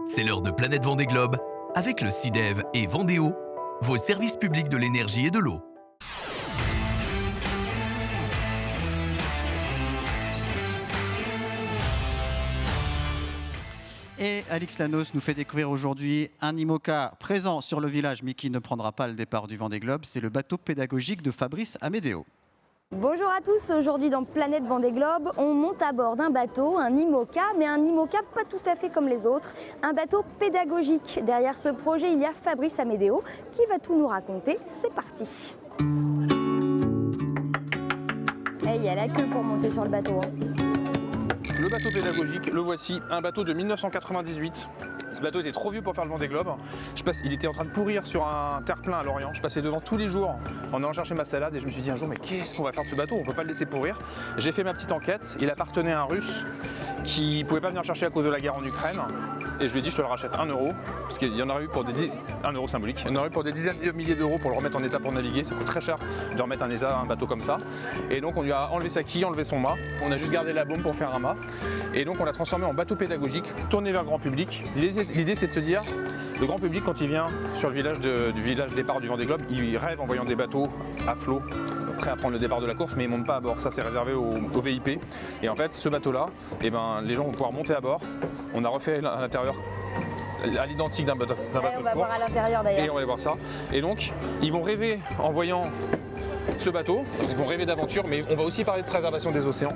C'est l'heure de Planète Vendée Globe avec le CIDEV et Vendéo, vos services publics de l'énergie et de l'eau. Et Alix Lanos nous fait découvrir aujourd'hui un IMOCA présent sur le village mais qui ne prendra pas le départ du Vendée Globe. C'est le bateau pédagogique de Fabrice Amédéo. Bonjour à tous, aujourd'hui dans Planète Vendée Globe, on monte à bord d'un bateau, un IMOCA, mais un IMOCA pas tout à fait comme les autres, un bateau pédagogique. Derrière ce projet, il y a Fabrice Amédéo qui va tout nous raconter. C'est parti. Et il y a la queue pour monter sur le bateau. Le bateau pédagogique, le voici, un bateau de 1998. Ce bateau était trop vieux pour faire le Vendée Globe. Il était en train de pourrir sur un terre-plein à Lorient. Je passais devant tous les jours en allant chercher ma salade et je me suis dit un jour, mais qu'est-ce qu'on va faire de ce bateau? On ne peut pas le laisser pourrir. J'ai fait ma petite enquête. Il appartenait à un Russe qui ne pouvait pas venir le chercher à cause de la guerre en Ukraine. Et je lui ai dit, je te le rachète 1 euro. Parce qu'il y en aurait eu pour des 1 euro symbolique. Il y en aurait eu pour des dizaines de milliers d'euros pour le remettre en état pour naviguer. Ça coûte très cher de remettre en état un bateau comme ça. Et donc on lui a enlevé sa quille, enlevé son mât. On a juste gardé la baume pour faire un mât. Et donc on l'a transformé en bateau pédagogique, tourné vers le grand public. L'idée c'est de se dire, le grand public quand il vient sur le village du village départ du Vendée Globe, il rêve en voyant des bateaux à flot, prêts à prendre le départ de la course, mais ils ne montent pas à bord. Ça c'est réservé aux VIP. Et en fait ce bateau-là, les gens vont pouvoir monter à bord. On a refait à l'intérieur à l'identique d'un bateau de course. On va voir à l'intérieur d'ailleurs. Et on va voir ça. Et donc ils vont rêver en voyant ce bateau, ils vont rêver d'aventure, mais on va aussi parler de préservation des océans.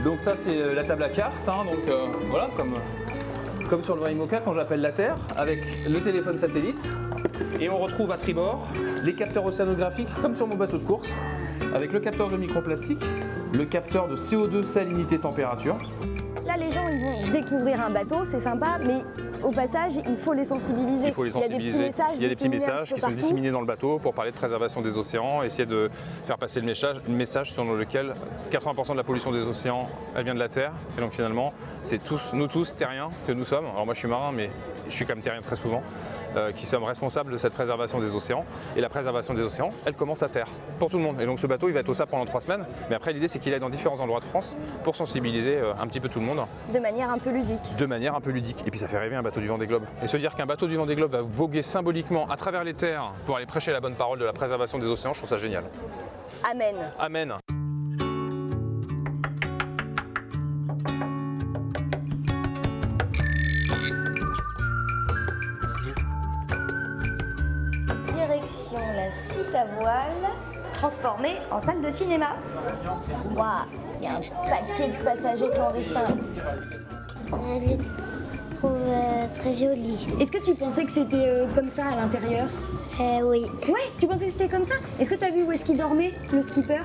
Donc ça c'est la table à cartes, donc voilà, comme sur le IMOCA quand j'appelle la Terre, avec le téléphone satellite. Et on retrouve à tribord les capteurs océanographiques, comme sur mon bateau de course, avec le capteur de microplastique, le capteur de CO2 salinité température. Là les gens ils vont découvrir un bateau, c'est sympa, mais au passage il faut les sensibiliser. Il faut les sensibiliser. Il y a des petits messages qui sont disséminés dans le bateau pour parler de préservation des océans, essayer de faire passer le message selon lequel 80% de la pollution des océans elle vient de la Terre. Et donc finalement c'est nous tous terriens que nous sommes. Alors moi je suis marin mais je suis quand même terrien très souvent. Qui sommes responsables de cette préservation des océans. Et la préservation des océans, elle commence à terre, pour tout le monde. Et donc ce bateau, il va être au SAP pendant 3 semaines. Mais après, l'idée, c'est qu'il aille dans différents endroits de France pour sensibiliser un petit peu tout le monde. De manière un peu ludique. De manière un peu ludique. Et puis ça fait rêver un bateau du Vendée Globe. Et se dire qu'un bateau du Vendée Globe va voguer symboliquement à travers les terres pour aller prêcher la bonne parole de la préservation des océans, je trouve ça génial. Amen. Amen. Direction la soute à voile, transformée en salle de cinéma. Waouh, il y a un paquet de passagers clandestins. Je le trouve très joli. Est-ce que tu pensais que c'était comme ça à l'intérieur? Oui. Ouais, tu pensais que c'était comme ça? Est-ce que t'as vu où est-ce qu'il dormait, le skipper?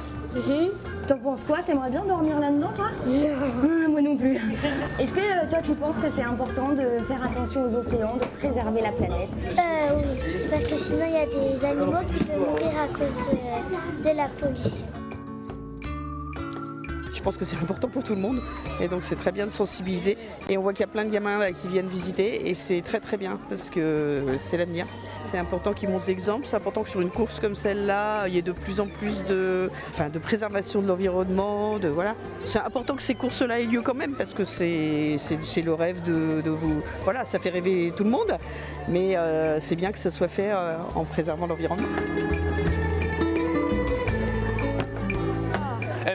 T'en penses quoi? T'aimerais bien dormir là-dedans, toi? Non. Moi non plus. Est-ce que toi, tu penses que c'est important de faire attention aux océans, de préserver la planète? Oui, parce que sinon il y a des animaux qui peuvent mourir à cause de la pollution. Je pense que c'est important pour tout le monde et donc c'est très bien de sensibiliser et on voit qu'il y a plein de gamins là qui viennent visiter et c'est très très bien parce que c'est l'avenir. C'est important qu'ils montrent l'exemple, c'est important que sur une course comme celle-là, il y ait de plus en plus de préservation de l'environnement, voilà. C'est important que ces courses-là aient lieu quand même parce que c'est le rêve voilà, ça fait rêver tout le monde, mais c'est bien que ça soit fait en préservant l'environnement.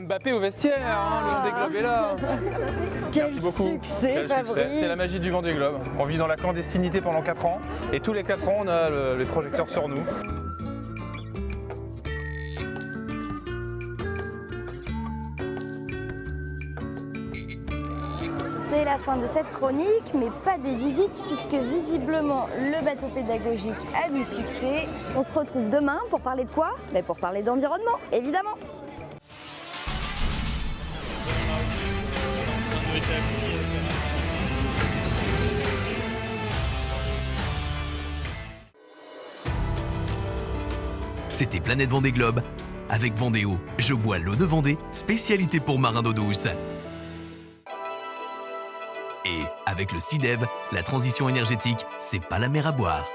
Mbappé au vestiaire, le Vendée Globe est là. Quel Merci beaucoup. succès, Fabrice. C'est la magie du Vendée Globe. On vit dans la clandestinité pendant 4 ans et tous les 4 ans on a les projecteurs sur nous. C'est la fin de cette chronique, mais pas des visites, puisque visiblement le bateau pédagogique a du succès. On se retrouve demain pour parler de quoi? Pour parler d'environnement, évidemment. C'était Planète Vendée Globe avec Vendéo. Je bois l'eau de Vendée, spécialité pour marins d'eau douce. Et avec le CIDEV, la transition énergétique, c'est pas la mer à boire.